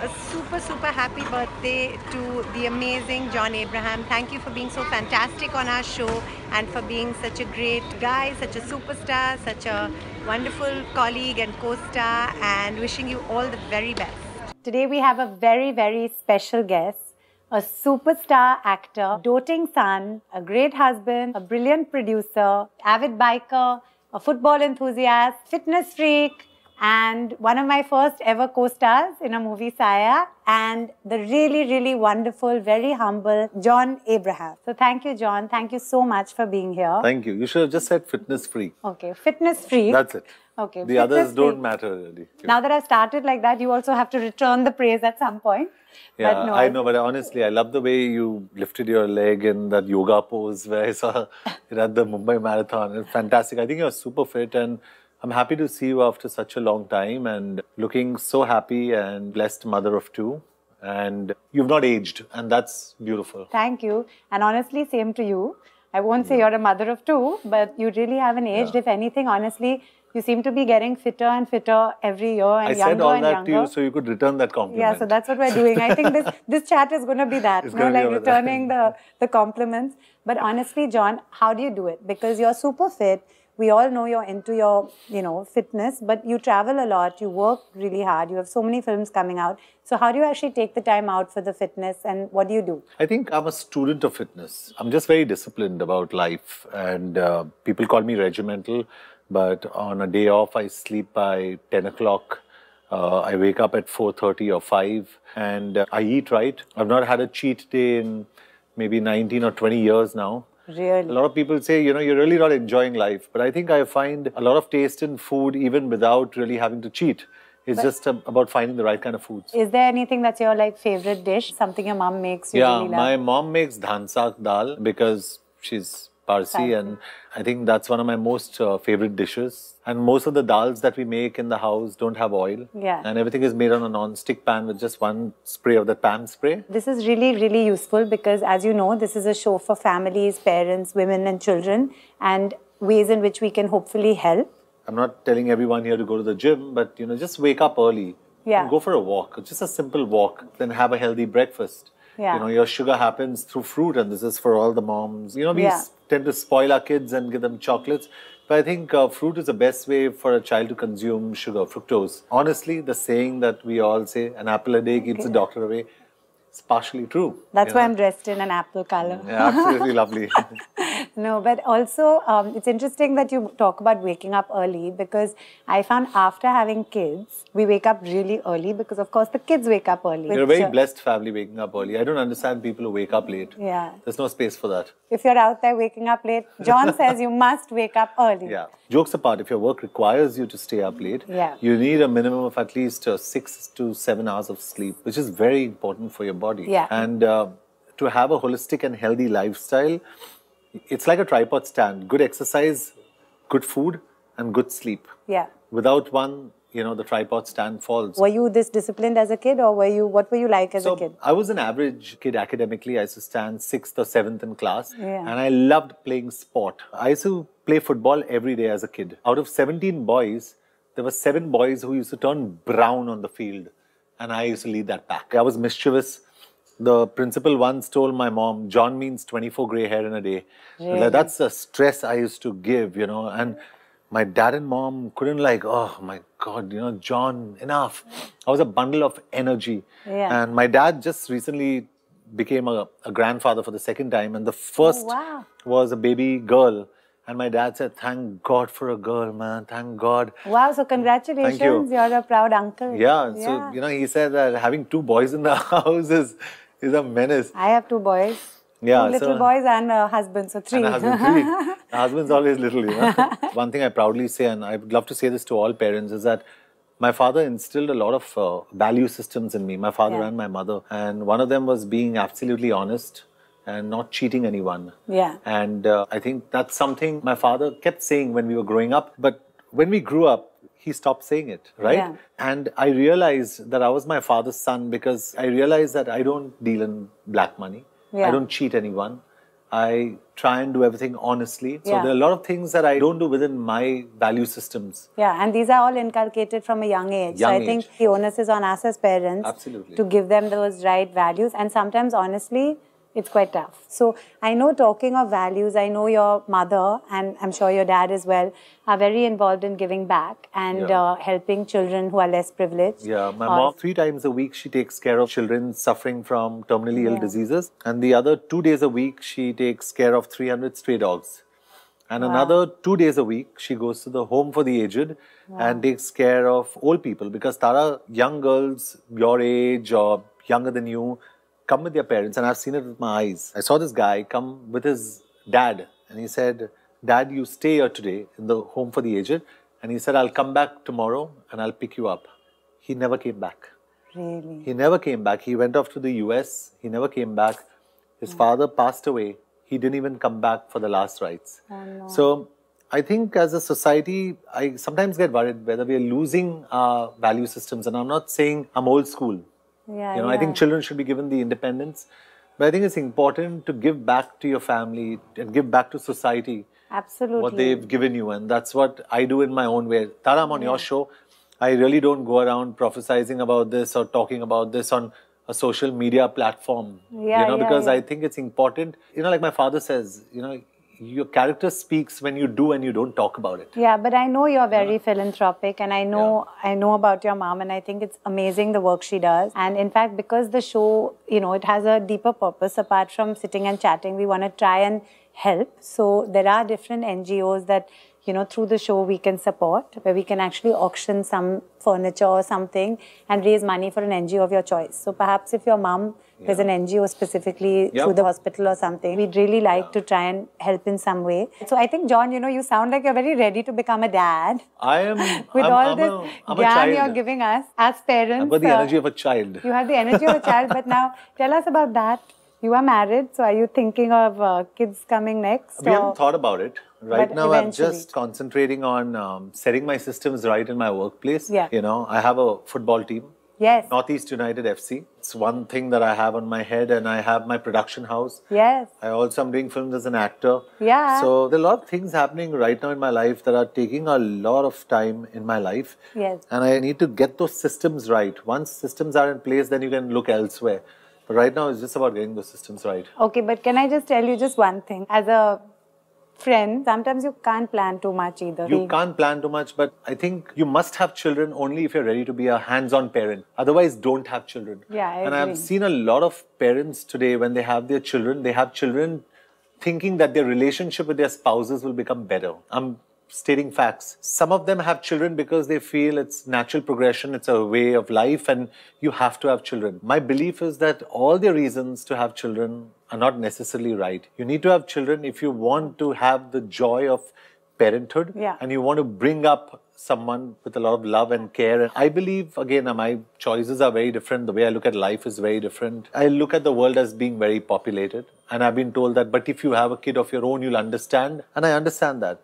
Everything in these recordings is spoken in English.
A super, super happy birthday to the amazing John Abraham. Thank you for being so fantastic on our show and for being such a great guy, such a superstar, such a wonderful colleague and co-star, and wishing you all the very best. Today we have a very, very special guest, a superstar actor, doting son, a great husband, a brilliant producer, avid biker, a football enthusiast, fitness freak, and one of my first ever co-stars in a movie, Saya, and the really, really wonderful, very humble John Abraham. So thank you, John. Thank you so much for being here. Thank you. You should have just said fitness freak. Okay, fitness freak. That's it. Okay. The others don't matter really. Now that I've started like that, you also have to return the praise at some point. Yeah, but no, I know, but honestly, I love the way you lifted your leg in that yoga pose where I saw it at the Mumbai Marathon. It's fantastic. I think you're super fit, and I'm happy to see you after such a long time and looking so happy and blessed mother of two. And you've not aged, and that's beautiful. Thank you. And honestly, same to you. I won't say you're a mother of two, but you really haven't aged. If anything, honestly, you seem to be getting fitter and fitter every year and I younger said all and that younger. to you so you could return that compliment. Yeah, so that's what we're doing. I think this chat is going to be that, like returning the compliments. But honestly, John, how do you do it? Because you're super fit. We all know you're into your, fitness, but you travel a lot. You work really hard. You have so many films coming out. So how do you actually take the time out for the fitness, and what do you do? I think I'm a student of fitness. I'm just very disciplined about life, and people call me regimental. But on a day off, I sleep by 10 o'clock. I wake up at 4:30 or 5, and I eat right. I've not had a cheat day in maybe 19 or 20 years now. Really? A lot of people say, you're really not enjoying life. But I think I find a lot of taste in food even without really having to cheat. It's just about finding the right kind of foods. Is there anything that's your favorite dish? Something your mom makes you really love? Yeah, my mom makes dhan saag dal because she's Parsi, and I think that's one of my most favorite dishes. And most of the dals that we make in the house don't have oil. Yeah. And everything is made on a non-stick pan with just one spray of the pan spray. This is really, really useful because, as you know, this is a show for families, parents, women and children, and ways in which we can hopefully help. I'm not telling everyone here to go to the gym, but just wake up early. Yeah. And go for a walk, just a simple walk, then have a healthy breakfast. Yeah. Your sugar happens through fruit, and this is for all the moms. We tend to spoil our kids and give them chocolates. But I think fruit is the best way for a child to consume sugar, fructose. Honestly, the saying that we all say, an apple a day keeps the doctor away, it's partially true. That's why I'm dressed in an apple color. Yeah, absolutely lovely. No, but also it's interesting that you talk about waking up early, because I found after having kids, we wake up really early because, of course, the kids wake up early. You're a very blessed family waking up early. I don't understand people who wake up late. Yeah. There's no space for that. If you're out there waking up late, John says you must wake up early. Yeah. Jokes apart, if your work requires you to stay up late, you need a minimum of at least 6 to 7 hours of sleep, which is very important for your body. Yeah. And to have a holistic and healthy lifestyle, it's like a tripod stand. Good exercise, good food, and good sleep. Yeah. Without one, the tripod stand falls. Were you this disciplined as a kid, or what were you like as a kid? I was an average kid academically. I used to stand 6th or 7th in class. Yeah. And I loved playing sport. I used to play football every day as a kid. Out of 17 boys, there were 7 boys who used to turn brown on the field. And I used to lead that pack. I was mischievous. The principal once told my mom, John means 24 grey hair in a day. Really? That's the stress I used to give, and my dad and mom couldn't oh my God, John, enough. I was a bundle of energy. Yeah. And my dad just recently became a grandfather for the second time. And the first was a baby girl. And my dad said, thank God for a girl, man. Thank God. Wow, so congratulations. Thank you. You're a proud uncle. Yeah, so, he said that having 2 boys in the house is a menace. I have 2 boys. Yeah, 2 little boys and a husband, so 3. And a husband, 3. The husband's always little, One thing I proudly say, and I would love to say this to all parents, is that my father instilled a lot of value systems in me, my father and my mother. And one of them was being absolutely honest and not cheating anyone. Yeah. And I think that's something my father kept saying when we were growing up. But when we grew up, he stopped saying it, right? Yeah. And I realized that I was my father's son because I realized that I don't deal in black money. Yeah. I don't cheat anyone. I try and do everything honestly. So Yeah. there are a lot of things that I don't do within my value systems. Yeah, and these are all inculcated from a young age. So Young I think age. the onus is on us as parents Absolutely. to give them those right values. And sometimes, honestly, it's quite tough. So I know, talking of values, I know your mother, and I'm sure your dad as well, are very involved in giving back and Yeah. helping children who are less privileged. Yeah, my mom, 3 times a week, she takes care of children suffering from terminally ill diseases. And the other 2 days a week, she takes care of 300 stray dogs. And another 2 days a week, she goes to the home for the aged and takes care of old people. Because Tara, young girls your age or younger than you come with their parents, and I've seen it with my eyes. I saw this guy come with his dad, and he said, "Dad, you stay here today in the home for the aged." And he said, "I'll come back tomorrow and I'll pick you up." He never came back. Really? He never came back. He went off to the US. He never came back. His father passed away. He didn't even come back for the last rites. Oh, no. So I think as a society, I sometimes get worried whether we are losing our value systems. And I'm not saying I'm old school. Yeah, I think children should be given the independence. But I think it's important to give back to your family and give back to society absolutely what they've given you. And that's what I do in my own way. Tara, I'm on your show. I really don't go around prophesizing about this or talking about this on a social media platform. Because I think it's important. Like my father says, your character speaks when you do and you don't talk about it. Yeah, but I know you're very philanthropic, and I know about your mom, and I think it's amazing the work she does. And in fact, because the show, it has a deeper purpose apart from sitting and chatting, we want to try and help. So there are different NGOs that, through the show we can support, where we can actually auction some furniture or something and raise money for an NGO of your choice. So perhaps if your mom is an NGO specifically through the hospital or something, we'd really like to try and help in some way. So I think, John, you sound like you're very ready to become a dad. I am. With all this gyan you're giving us as parents. I've got the energy of a child. You have the energy of a child, but now tell us about that. You are married, so are you thinking of kids coming next? We haven't thought about it. Right now, eventually. I'm just concentrating on setting my systems right in my workplace. Yeah. I have a football team. Yes. Northeast United FC. It's one thing that I have on my head, and I have my production house. Yes. I also am doing films as an actor. Yeah. So there are a lot of things happening right now in my life that are taking a lot of time in my life. Yes. And I need to get those systems right. Once systems are in place, then you can look elsewhere. But right now, it's just about getting those systems right. Okay, but can I just tell you just one thing? As a friend, sometimes you can't plan too much either. You can't plan too much, but I think you must have children only if you're ready to be a hands-on parent. Otherwise, don't have children. Yeah, I And agree. I've seen a lot of parents today, when they have their children, they have children thinking that their relationship with their spouses will become better. I'm stating facts. Some of them have children because they feel it's natural progression, it's a way of life, and you have to have children. My belief is that all the reasons to have children are not necessarily right. You need to have children if you want to have the joy of parenthood, and you want to bring up someone with a lot of love and care. And I believe, again, my choices are very different. The way I look at life is very different. I look at the world as being very populated, and I've been told that, but if you have a kid of your own, you'll understand. And I understand that.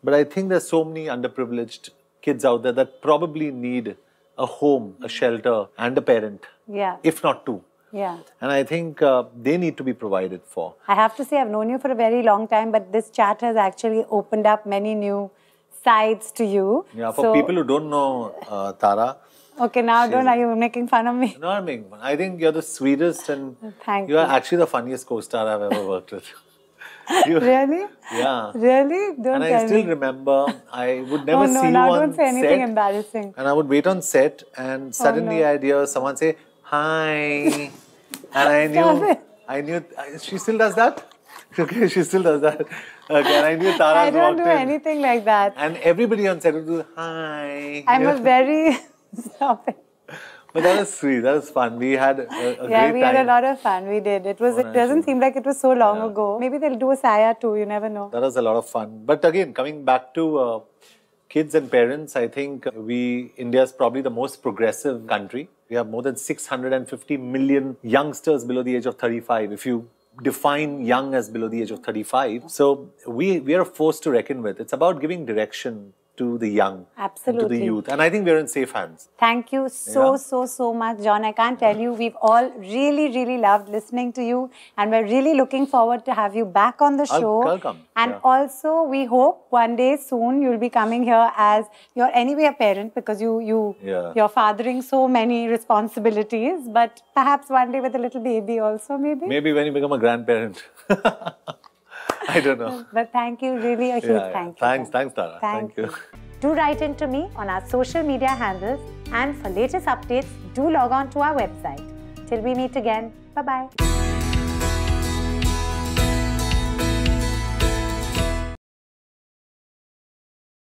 But I think there's so many underprivileged kids out there that probably need a home, a shelter, and a parent. Yeah. If not two. Yeah. And I think they need to be provided for. I have to say, I've known you for a very long time, but this chat has actually opened up many new sides to you. Yeah, for people who don't know Tara. Okay, now are you making fun of me? No, I'm making fun. I think you're the sweetest, and Thank you are actually the funniest co-star I've ever worked with. Really? Yeah. Really? Don't and tell I still me. remember, I would never see you now on don't say anything set, embarrassing. and I would wait on set, and suddenly I'd hear someone say, "Hi," and I knew, she still does that? Okay, she still does that. Okay, and I knew Tara's I don't walked do in. anything like that. And everybody on set would do, "Hi." I'm a very... Stop it. But that was sweet. That was fun. We had a great time. We had a lot of fun. We did. It doesn't seem like it was so long ago. Maybe they'll do a Saya too. You never know. That was a lot of fun. But again, coming back to kids and parents, I think India is probably the most progressive country. We have more than 650 million youngsters below the age of 35. If you define young as below the age of 35. So we are a force to reckon with. It's about giving direction to the young, and to Absolutely. the youth. And I think we're in safe hands. Thank you so much, John. I can't tell you, we've all really loved listening to you, and we're really looking forward to have you back on the show. I'll come. And also, we hope one day soon you'll be coming here as you're anyway a parent, because you're fathering so many responsibilities. But perhaps one day with a little baby also, maybe. Maybe when you become a grandparent. I don't know. But thank you, really a huge thank you. Thanks, Tara. Thank you. Do write in to me on our social media handles, and for latest updates, do log on to our website. Till we meet again, bye-bye.